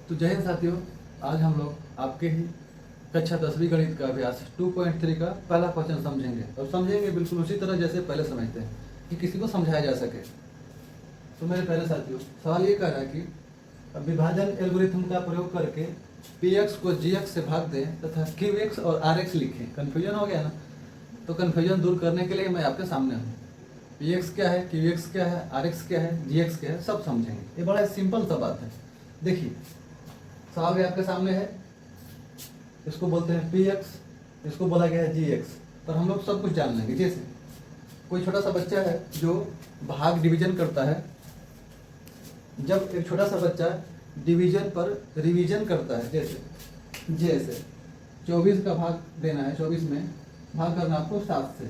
तो जय हिंद साथियों, आज हम लोग आपके ही कक्षा 10वीं गणित का अभ्यास 2.3 का पहला क्वेश्चन समझेंगे और समझेंगे बिल्कुल उसी तरह जैसे पहले समझते हैं कि किसी को समझाया जा सके। तो मेरे पहले साथियों, सवाल ये कह रहा है कि विभाजन एल्गोरिथम का प्रयोग करके px को gx से भाग दें तथा qx और rx लिखें। कन्फ्यूजन हो गया ना? तो कन्फ्यूजन दूर करने के लिए मैं आपके सामने हूँ। px क्या है, qx क्या है, rx क्या है, gx क्या है, सब समझेंगे। ये बड़ा सिंपल सा बात है। देखिए, सवाल भी आपके सामने है। इसको बोलते हैं px, इसको बोला गया है gx, पर हम लोग सब कुछ जान लेंगे। जैसे कोई छोटा सा बच्चा है जो भाग डिवीजन करता है। जब एक छोटा सा बच्चा डिवीजन पर रिवीजन करता है, जैसे 24 का भाग देना है, 24 में भाग करना आपको 7 से,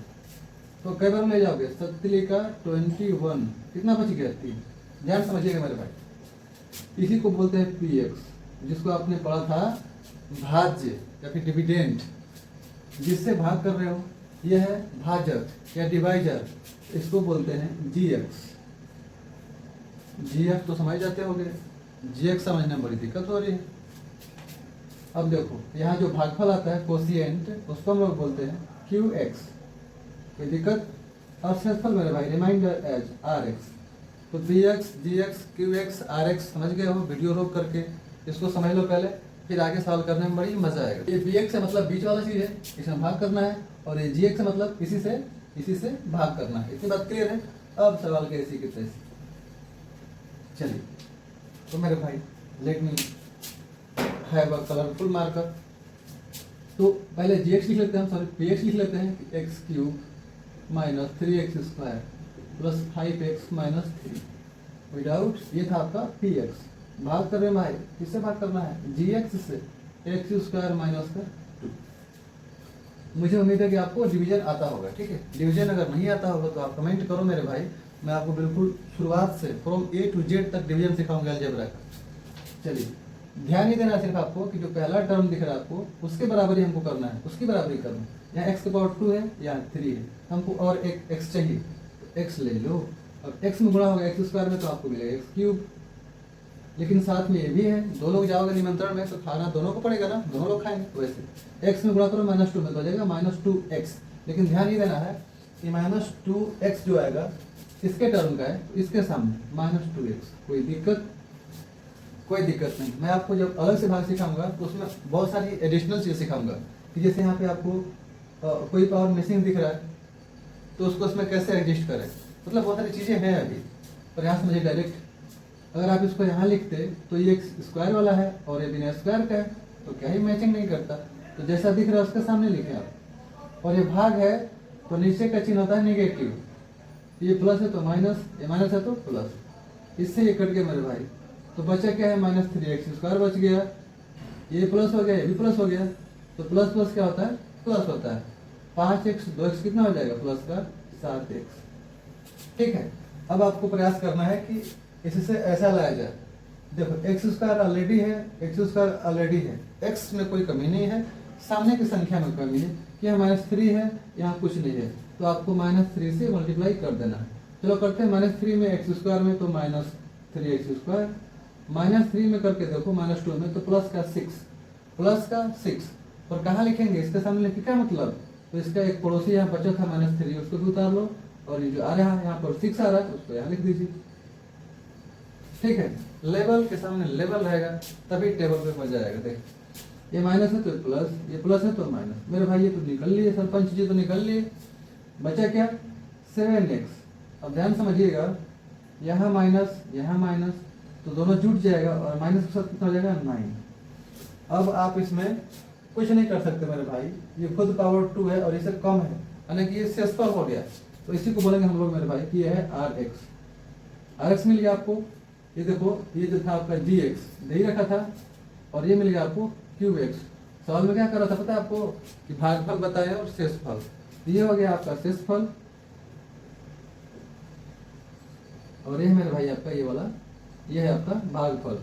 तो कई बार ले जाओगे? 7 का 21, कितना बच गया? 3। ध्यान समझिएगा मेरे भाई। इसी को बोलते हैं px, जिसको आपने पढ़ा था भाज्य या फिर डिविडेंड। जिससे भाग कर रहे हो यह है भाजक या डिवाइजर, इसको बोलते हैं gx। gx तो समझ जाते होंगे, gx समझने में बड़ी दिक्कत हो रही है। अब देखो, यहाँ जो भागफल आता है कोशिएंट, उसको हम लोग बोलते हैं qx। कोई दिक्कत? और शेषफल मेरे भाई रिमाइंडर एज rx। तो px, gx, qx, rx समझ गए हो? वीडियो रोक करके इसको समझ लो पहले, फिर आगे सवाल करने में बड़ी मजा आएगा। ये px से मतलब बीच वाला चीज है, इसमें भाग करना है, और ये gx से मतलब इसी से भाग करना है। इतनी बात क्लियर है? अब सवाल के इसी की तैसी। चलिए, तो मेरे भाई let me have a colourful marker. तो पहले gx लिख लेते हैं, सॉरी px लिख लेते हैं कि x³ minus 3x² plus 5x minus 3 without, ये था आपका px। भाग कर रहे हैं भाई, किससे भाग करना है? gx से, x² माइनस का 2। मुझे उम्मीद है कि आपको डिवीजन आता होगा। ठीक है, डिवीजन अगर नहीं आता होगा तो आप कमेंट करो मेरे भाई, मैं आपको बिल्कुल शुरुआत से फ्रॉम A to Z तक डिवीजन सिखाऊंगा अलजेब्रा का। चलिए, ध्यान ही देना सिर्फ आपको कि जो पहला टर्म दिख रहा है आपको, उसके बराबरी हमको करना है, उसकी बराबरी करना है। यहाँ x की पावर 2 है, यहाँ 3 है, हमको और एक x चाहिए, तो x ले लो। अब x में गुणा होगा x² में, तो आपको मिलेगा x³। लेकिन साथ में ये भी है, दो लोग जाओगे निमंत्रण में तो खाना दोनों को पड़ेगा ना, दोनों लोग खाएंगे। वैसे x में गुणा करो -2 में, तो हो जाएगा -2x। लेकिन ध्यान ये देना है कि -2x जो आएगा इसके टर्म का है, तो इसके सामने -2x। कोई दिक्कत? कोई दिक्कत नहीं। मैं आपको जब अलग से भाग सिखाऊंगा तो उसमें बहुत सारी एडिशनल चीज़ सिखाऊंगा कि जैसे यहाँ पे आपको कोई पावर मिसिंग दिख रहा है तो उसको उसमें कैसे एडजस्ट करें। मतलब बहुत सारी चीज़ें हैं अभी, पर यहाँ समझिए डायरेक्ट। अगर आप इसको यहाँ लिखते तो ये स्क्वायर वाला है और ये बिना स्क्वायर का है, तो क्या ही मैचिंग नहीं करता। तो जैसा दिख रहा है उसके सामने लिखें आप। और ये भाग है तो नीचे का चिन्ह होता है नेगेटिव। ये प्लस है तो माइनस, ये माइनस है तो प्लस। इससे ये कट गया मेरे भाई, तो बचा क्या है? -3x² बच गया। ये प्लस हो गया, ये भी प्लस हो गया, तो प्लस प्लस क्या होता है? प्लस होता है। 5x 2x कितना हो जाएगा? प्लस का 7x। ठीक है, अब आपको प्रयास करना है कि इससे ऐसा लाया जाए। देखो, x² ऑलरेडी है, x² ऑलरेडी है, x में कोई कमी नहीं है, सामने की संख्या में कमी है कि यहाँ -3 है, यहाँ कुछ नहीं है, तो आपको -3 से मल्टीप्लाई कर देना है। चलो करते हैं। -3 में x² में तो -3x², -3 में करके देखो -2 में तो प्लस का 6 और कहाँ लिखेंगे? इसके सामने लिखे, क्या मतलब? तो इसका एक पड़ोसी यहाँ बचा था -3, उसको भी उतार लो, और ये जो आ रहा है यहाँ पर 6 आ रहा है, उसको यहाँ लिख दीजिए। ठीक है, लेवल के सामने लेवल रहेगा तभी टेबल पे मजा आएगा। देख, ये माइनस है तो प्लस, ये प्लस है तो माइनस। मेरे भाई ये तो निकल लिए, सरपंच जी तो निकल लिए। बचा क्या? 7x। अब ध्यान समझिएगा, यहाँ माइनस, तो दोनों जुट जाएगा और माइनस के साथ कितना हो जाएगा? 9। अब आप इसमें कुछ नहीं कर सकते मेरे भाई, ये खुद पावर 2 है और इससे कम है, यानी कि ये शेषफल हो गया। तो इसी को बोलेंगे हम लोग मेरे भाई कि ये है rx मिल गया आपको। ये देखो, ये जो था आपका gx दे रखा था, और ये मिल गया आपको qx। सवाल में क्या कर रहा था पता है आपको? कि भागफल बताया और शेषफल। ये हो गया आपका शेषफल, और ये मेरे भाई आपका ये वाला, ये है आपका भागफल।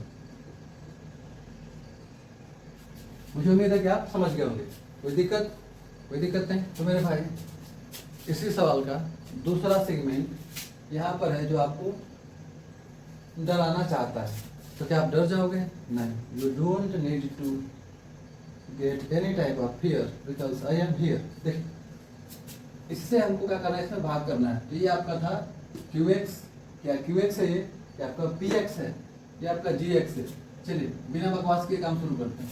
मुझे उम्मीद है कि आप समझ गए होंगे। कोई दिक्कत? कोई दिक्कत नहीं। तो मेरे भाई इसी सवाल का दूसरा सेगमेंट यहाँ पर है जो आपको डराना चाहता है। तो क्या आप डर जाओगे? नहीं, you don't need to get any type of fear because I am here. देखिए, इससे हमको क्या करना है, इसमें भाग करना है। तो ये आपका था QX, क्या QX है ये आपका PX है, ये आपका GX है। चलिए बिना बकवास के काम शुरू करते हैं।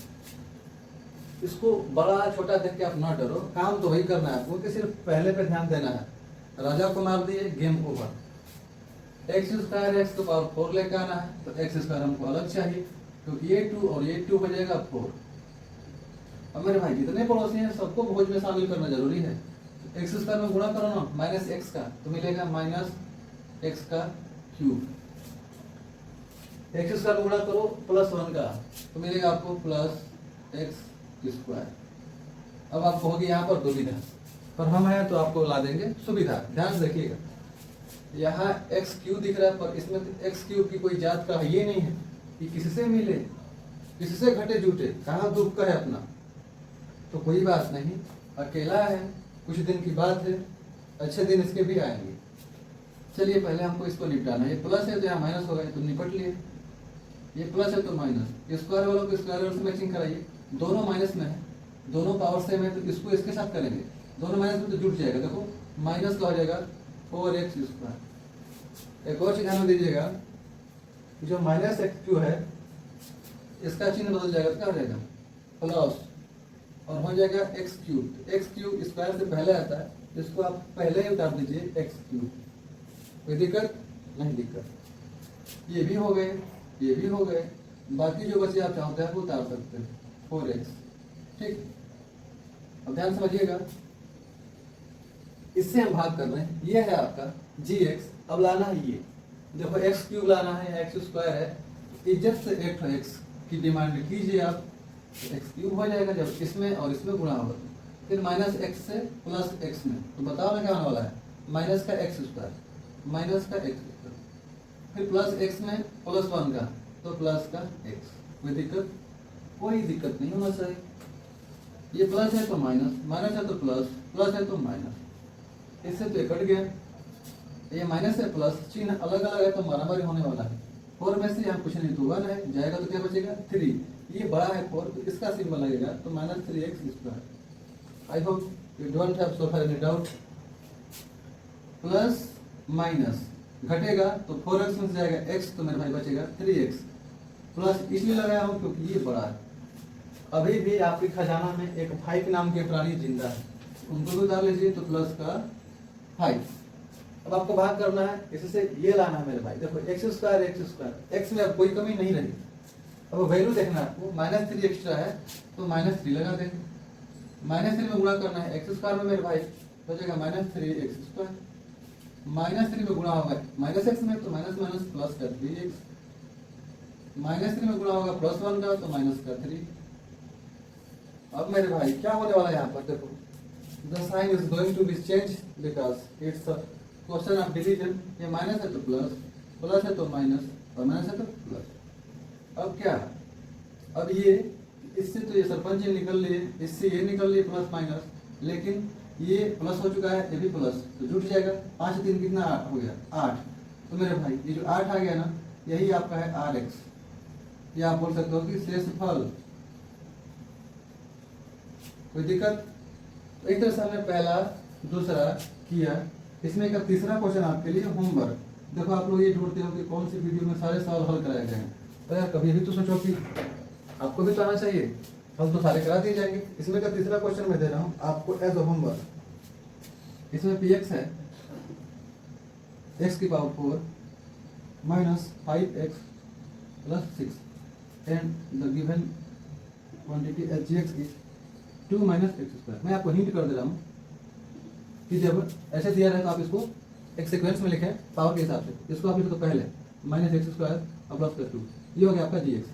इसको बड़ा छोटा देख के आप ना डरो, काम तो वही करना है आपको कि सिर्फ पहले पे ध्यान देना है। राजा को मार दिए, game over. x² x to power 4 लेकर आना है, तो x² हमको अलग चाहिए क्योंकि ये 2 और ये 2 हो जाएगा 4। अब मेरे भाई जितने पड़ोसी हैं सबको भोज में शामिल करना जरूरी है। x² में गुणा करो ना माइनस x का, तो मिलेगा माइनस x का क्यूब। x² में गुणा करो +1 का, तो मिलेगा आपको प्लस x²। अब आपको होगी यहाँ पर दुविधा, पर हम हैं तो आपको ला देंगे सुविधा। ध्यान से देखिएगा, यहाँ x³ दिख रहा है, पर इसमें x³ की कोई जात का ये नहीं है कि किससे मिले, किससे घटे जुटे, कहाँ दुख का है अपना। तो कोई बात नहीं, अकेला है, कुछ दिन की बात है, अच्छे दिन इसके भी आएंगे। चलिए पहले हमको इसको निपटाना है। ये प्लस है तो यहाँ माइनस होगा, तो निपट लिए। ये प्लस है तो माइनस, स्क्वायर वालों को स्क्वायर वालों से मैचिंग कराइए। दोनों माइनस में है, दोनों पावर सेम है, तो इसको इसके साथ करेंगे। दोनों माइनस में तो जुड़ जाएगा। देखो माइनस का हो जाएगा 4x²। एक और चीज ध्यान दीजिएगा, जो माइनस x³ है इसका चिन्ह बदल जाएगा, तो क्या हो जाएगा प्लस, और हो जाएगा x³। x³ स्क्वायर से पहले आता है, इसको आप पहले ही उतार दीजिए x³। कोई दिक्कत नहीं? दिक्कत। ये भी हो गए, ये भी हो गए, बाकी जो बचे आप चाहते हैं वो उतार सकते हैं 4x। ठीक, अब ध्यान समझिएगा, इससे हम भाग कर रहे हैं। ये है आपका GX। अब लाना है ये, देखो x³ लाना है, x² है, इज्जत से एक तो x की डिमांड कीजिए आप, x³ हो जाएगा जब इसमें और इसमें गुणा होगा। फिर माइनस x से प्लस x में, तो बताओ ना क्या होने वाला है, माइनस का x², माइनस का x², फिर प्लस x में +1 का, तो प्लस का x। कोई दिक्कत? कोई दिक्कत नहीं होना चाहिए। ये प्लस है तो माइनस, माइनस है तो प्लस, प्लस है तो माइनस, इससे तो ये कट गया। ये माइनस है प्लस, चिन्ह अलग अलग है तो मारामारी होने वाला है। 4 में से यहाँ कुछ नहीं तो 1 है, जाएगा तो क्या बचेगा 3। ये बड़ा है 4, तो इसका सिंबल लगेगा, तो -3x²। I hope you don't have so far any doubt. Plus minus घटेगा तो 4x में से जाएगा x, तो मेरे भाई बचेगा 3x। प्लस इसलिए लगाया हूँ क्योंकि ये बड़ा है। अभी भी आपके खजाना में एक 5 नाम के प्राणी जिंदा है, उनको भी उतार लीजिए, तो प्लस का 5। अब आपको भाग करना है, इससे ये लाना है मेरे भाई। देखो x², x में अब कोई कमी नहीं रही। अब वैल्यू देखना है आपको, -3 एक्स्ट्रा है तो -3 लगा देंगे। -3 में गुणा करना है x² में मेरे भाई, बचेगा -3x²। -3 में गुणा होगा -x में, तो माइनस माइनस प्लस का 3x। -3 में गुणा होगा +1 का, तो माइनस का 3। अब मेरे भाई क्या होने वाला है यहाँ पर, देखो the sign is going to be changed because it's a question of division। ये माइनस है तो प्लस, प्लस है तो माइनस, और माइनस है तो प्लस। अब क्या, अब ये इससे तो ये सरपंच निकल लिए, इससे ये निकल लिए प्लस माइनस, लेकिन ये प्लस हो चुका है, ये भी प्लस, तो जुट जाएगा। 5 3 कितना 8 हो गया, 8। तो मेरे भाई ये जो 8 आ गया ना, यही आपका है RX। या आप बोल सकते हो कि शेषफल। कोई दिक्कत? तो एक तरह से हमने पहला दूसरा किया। इसमें एक तीसरा क्वेश्चन आपके लिए होमवर्क। देखो आप लोग ये ढूंढते हो कि कौन सी वीडियो में सारे सवाल हल कराए गए हैं, तो यार कभी भी तो सोचो कि आपको भी तो आना चाहिए, हल तो सारे करा दिए जाएंगे। इसमें का तीसरा क्वेश्चन मैं दे रहा हूँ आपको एज अ होमवर्क। इसमें PX है x⁴ -5x + 6 and the given quantity as GX is 2 - x²। मैं आपको हिंट कर दे रहा हूँ कि जब ऐसे दिया रहे तो आप इसको एक सीक्वेंस में लिखें पावर के हिसाब से। इसको आप लिखो तो पहले -x² और +2, ये हो गया आपका GX।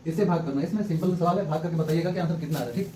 इससे भाग करना है। इसमें सिंपल सवाल है, भाग करके बताइएगा कि आंसर कितना आ रहा है। ठीक।